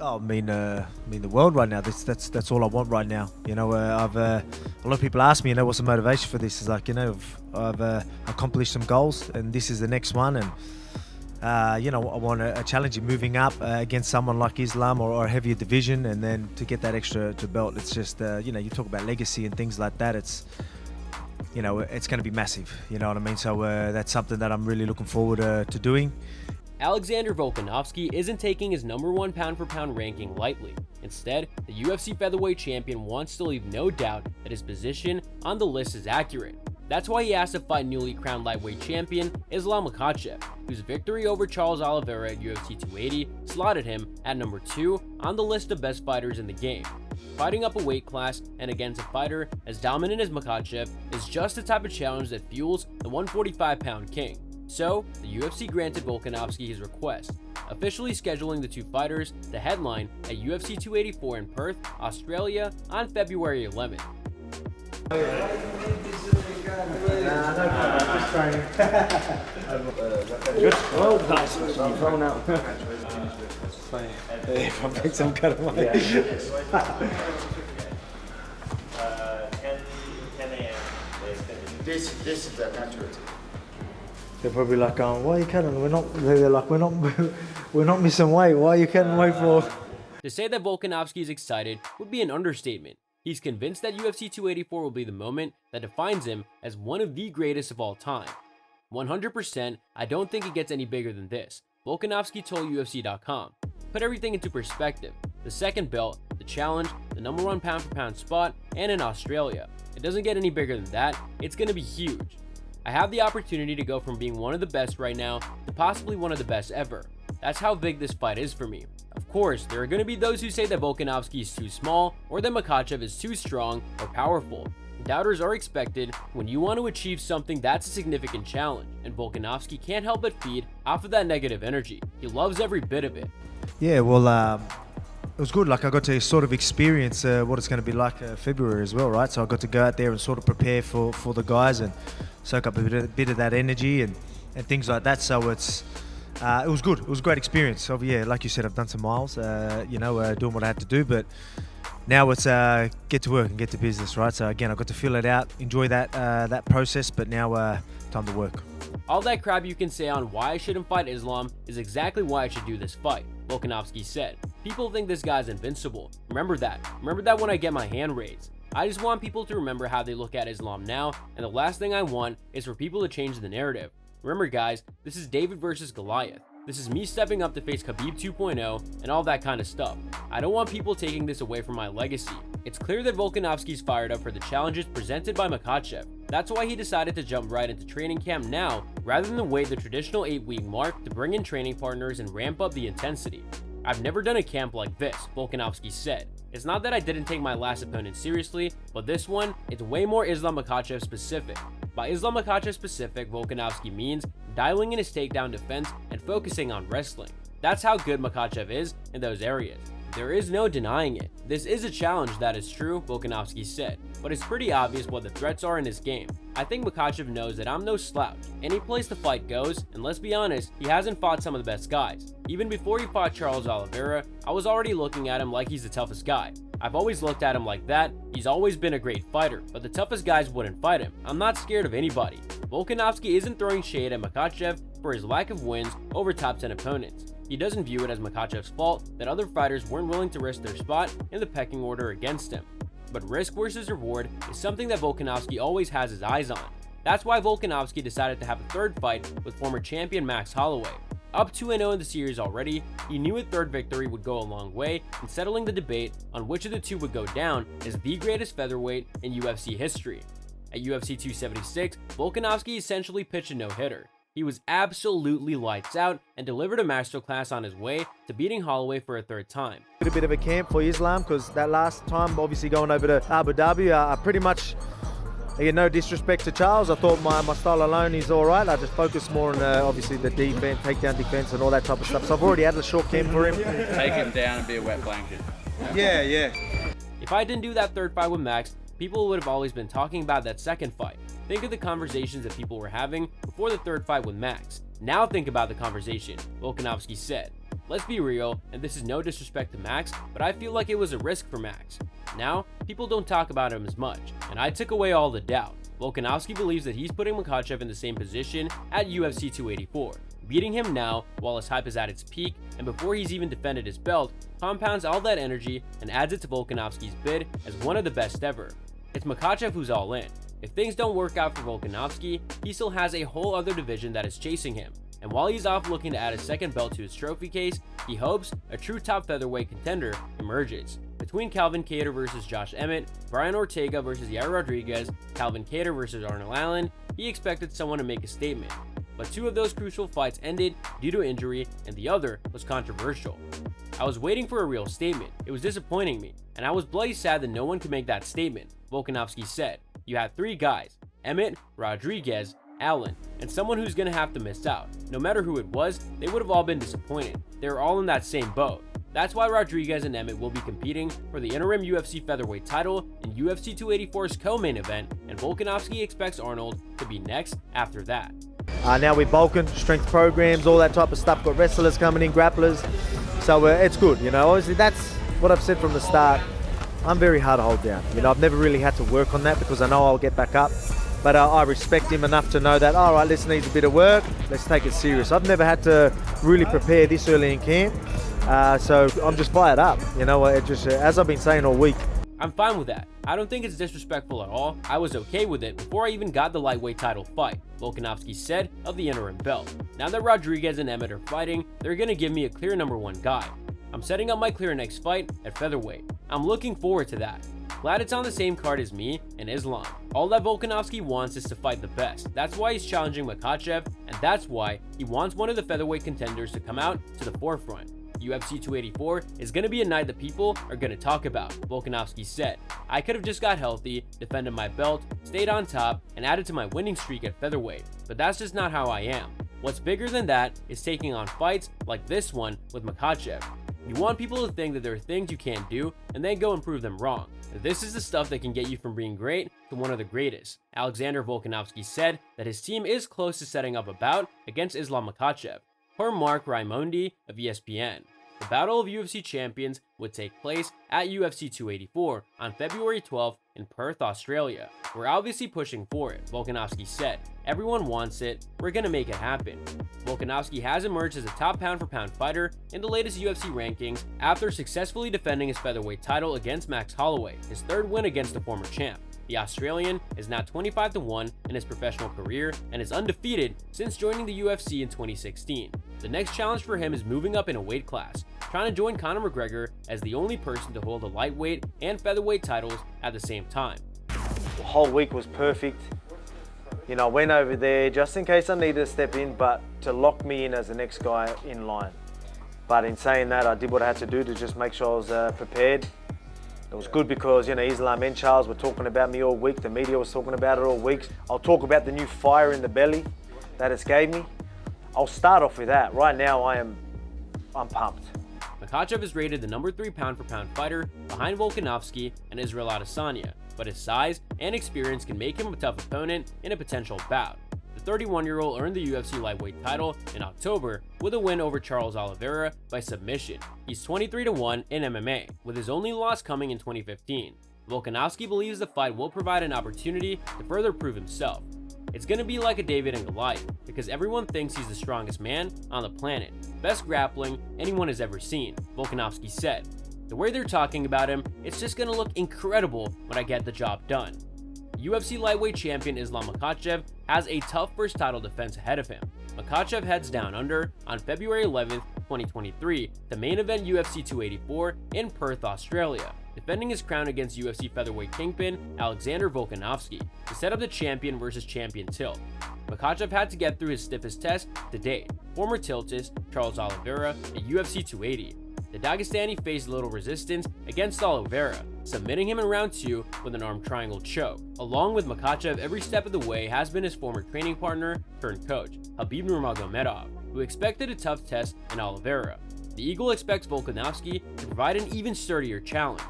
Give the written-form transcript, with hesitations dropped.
Oh, I mean the world right now. That's all I want right now. You know, I've a lot of people ask me, what's the motivation for this? Is like, I've accomplished some goals, and this is the next one, and I want a challenge in moving up against someone like Islam or a heavier division, and then to get that extra belt. It's just, you talk about legacy and things like that. It's going to be massive. You know what I mean? So that's something that I'm really looking forward to doing. Alexander Volkanovski isn't taking his #1 pound-for-pound ranking lightly. Instead, the UFC featherweight champion wants to leave no doubt that his position on the list is accurate. That's why he asked to fight newly crowned lightweight champion Islam Makhachev, whose victory over Charles Oliveira at UFC 280 slotted him at #2 on the list of best fighters in the game. Fighting up a weight class and against a fighter as dominant as Makhachev is just the type of challenge that fuels the 145-pound king. So, the UFC granted Volkanovski his request, officially scheduling the two fighters to headline at UFC 284 in Perth, Australia on February 11th. Good. Well done. You've thrown out. If I pick some kind of money. 10 a.m. This is the natural. They're probably like, why are you cutting? They're like, we're not missing weight. Why are you cutting weight for? To say that Volkanovski is excited would be an understatement. He's convinced that UFC 284 will be the moment that defines him as one of the greatest of all time. 100%, I don't think it gets any bigger than this, Volkanovski told UFC.com. Put everything into perspective. The second belt, the challenge, the #1 pound-for-pound spot, and in Australia. It doesn't get any bigger than that. It's going to be huge. I have the opportunity to go from being one of the best right now to possibly one of the best ever. That's how big this fight is for me. Of course, there are going to be those who say that Volkanovski is too small or that Makhachev is too strong or powerful. Doubters are expected when you want to achieve something that's a significant challenge, and Volkanovski can't help but feed off of that negative energy. He loves every bit of it. Yeah, well, it was good. Like, I got to sort of experience what it's going to be like February as well, right? So I got to go out there and sort of prepare for the guys and soak up a bit of that energy and things like that. So it was good. It was a great experience. So yeah, like you said, I've done some miles, doing what I had to do, but now it's get to work and get to business, right? So again, I got to feel it out, enjoy that process, but now time to work. All that crap you can say on why I shouldn't fight Islam is exactly why I should do this fight, Volkanovski said. People think this guy's invincible. Remember that. Remember that when I get my hand raised. I just want people to remember how they look at Islam now, and the last thing I want is for people to change the narrative. Remember guys, this is David versus Goliath. This is me stepping up to face Khabib 2.0 and all that kind of stuff. I don't want people taking this away from my legacy. It's clear that Volkanovski's fired up for the challenges presented by Makhachev. That's why he decided to jump right into training camp now rather than wait the traditional 8-week mark to bring in training partners and ramp up the intensity. I've never done a camp like this, Volkanovski said. It's not that I didn't take my last opponent seriously, but this one, it's way more Islam Makhachev specific. By Islam Makhachev specific, Volkanovski means dialing in his takedown defense and focusing on wrestling. That's how good Makhachev is in those areas. There is no denying it. This is a challenge, that is true, Volkanovski said, but it's pretty obvious what the threats are in his game. I think Makhachev knows that I'm no slouch. Any place the fight goes, and let's be honest, he hasn't fought some of the best guys. Even before he fought Charles Oliveira, I was already looking at him like he's the toughest guy. I've always looked at him like that. He's always been a great fighter, but the toughest guys wouldn't fight him. I'm not scared of anybody. Volkanovski isn't throwing shade at Makhachev for his lack of wins over top 10 opponents. He doesn't view it as Makhachev's fault that other fighters weren't willing to risk their spot in the pecking order against him. But risk versus reward is something that Volkanovski always has his eyes on. That's why Volkanovski decided to have a third fight with former champion Max Holloway. Up 2-0 in the series already, he knew a third victory would go a long way in settling the debate on which of the two would go down as the greatest featherweight in UFC history. At UFC 276, Volkanovski essentially pitched a no-hitter. He was absolutely lights out and delivered a masterclass on his way to beating Holloway for a third time. A bit of a camp for Islam, because that last time, obviously going over to Abu Dhabi, I pretty much, again, no disrespect to Charles, I thought my style alone is all right. I just focused more on obviously the defense, takedown defense and all that type of stuff. So I've already had a short camp for him. Take him down and be a wet blanket. Yeah. If I didn't do that third fight with Max, people would have always been talking about that second fight. Think of the conversations that people were having before the third fight with Max. Now think about the conversation, Volkanovski said. Let's be real, and this is no disrespect to Max, but I feel like it was a risk for Max. Now, people don't talk about him as much, and I took away all the doubt. Volkanovski believes that he's putting Makhachev in the same position at UFC 284. Beating him now, while his hype is at its peak, and before he's even defended his belt, compounds all that energy and adds it to Volkanovski's bid as one of the best ever. It's Makhachev who's all in. If things don't work out for Volkanovski, he still has a whole other division that is chasing him. And while he's off looking to add a second belt to his trophy case, he hopes a true top featherweight contender emerges. Between Calvin Kattar versus Josh Emmett, Brian Ortega versus Yair Rodriguez, Calvin Kattar versus Arnold Allen, he expected someone to make a statement. But two of those crucial fights ended due to injury, and the other was controversial. I was waiting for a real statement. It was disappointing me, and I was bloody sad that no one could make that statement. Volkanovski said, "You had three guys, Emmett, Rodriguez, Allen, and someone who's gonna have to miss out. No matter who it was, they would have all been disappointed. They were all in that same boat. That's why Rodriguez and Emmett will be competing for the interim UFC featherweight title in UFC 284's co-main event, and Volkanovski expects Arnold to be next after that." Now we're bulking, strength programs, all that type of stuff. Got wrestlers coming in, grapplers. So it's good, you know. Obviously, that's what I've said from the start. I'm very hard to hold down. You know, I've never really had to work on that because I know I'll get back up. But I respect him enough to know that, all right, this needs a bit of work. Let's take it serious. I've never had to really prepare this early in camp. So I'm just fired up. You know, it just as I've been saying all week. I'm fine with that. I don't think it's disrespectful at all. I was okay with it before I even got the lightweight title fight, Volkanovski said of the interim belt. Now that Rodriguez and Emmett are fighting, they're gonna give me a clear number one guy. I'm setting up my clear next fight at featherweight. I'm looking forward to that. Glad it's on the same card as me and Islam. All that Volkanovski wants is to fight the best. That's why he's challenging Makhachev, and that's why he wants one of the featherweight contenders to come out to the forefront. UFC 284 is going to be a night that people are going to talk about, Volkanovski said. I could have just got healthy, defended my belt, stayed on top, and added to my winning streak at featherweight, but that's just not how I am. What's bigger than that is taking on fights like this one with Makhachev. You want people to think that there are things you can't do, and then go and prove them wrong. This is the stuff that can get you from being great to one of the greatest. Alexander Volkanovski said that his team is close to setting up a bout against Islam Makhachev. Per Mark Raimondi of ESPN. The Battle of UFC Champions would take place at UFC 284 on February 12th in Perth, Australia. We're obviously pushing for it, Volkanovski said. Everyone wants it, we're gonna make it happen. Volkanovski has emerged as a top pound-for-pound fighter in the latest UFC rankings after successfully defending his featherweight title against Max Holloway, his third win against the former champ. The Australian is now 25-1 in his professional career and is undefeated since joining the UFC in 2016. The next challenge for him is moving up in a weight class, trying to join Conor McGregor as the only person to hold the lightweight and featherweight titles at the same time. The whole week was perfect. You know, I went over there just in case I needed to step in, but to lock me in as the next guy in line. But in saying that, I did what I had to do to just make sure I was prepared. It was good because, you know, Islam and Charles were talking about me all week. The media was talking about it all week. I'll talk about the new fire in the belly that it's gave me. I'll start off with that. Right now, I'm pumped. Makhachev is rated the number 3 pound-for-pound fighter behind Volkanovski and Israel Adesanya, but his size and experience can make him a tough opponent in a potential bout. The 31-year-old earned the UFC lightweight title in October with a win over Charles Oliveira by submission. He's 23-1 in MMA, with his only loss coming in 2015. Volkanovski believes the fight will provide an opportunity to further prove himself. It's gonna be like a David and Goliath, because everyone thinks he's the strongest man on the planet. Best grappling anyone has ever seen, Volkanovski said. The way they're talking about him, it's just gonna look incredible when I get the job done. UFC lightweight champion Islam Makhachev has a tough first title defense ahead of him. Makhachev heads down under on February 11th, 2023 to main event UFC 284 in Perth, Australia, defending his crown against UFC featherweight kingpin Alexander Volkanovski to set up the champion versus champion tilt. Makhachev had to get through his stiffest test to date, former tiltist Charles Oliveira at UFC 280. The Dagestani faced little resistance against Oliveira, submitting him in round 2 with an arm triangle choke. Along with Makhachev, every step of the way has been his former training partner turned coach, Khabib Nurmagomedov, who expected a tough test in Oliveira. The Eagle expects Volkanovski to provide an even sturdier challenge,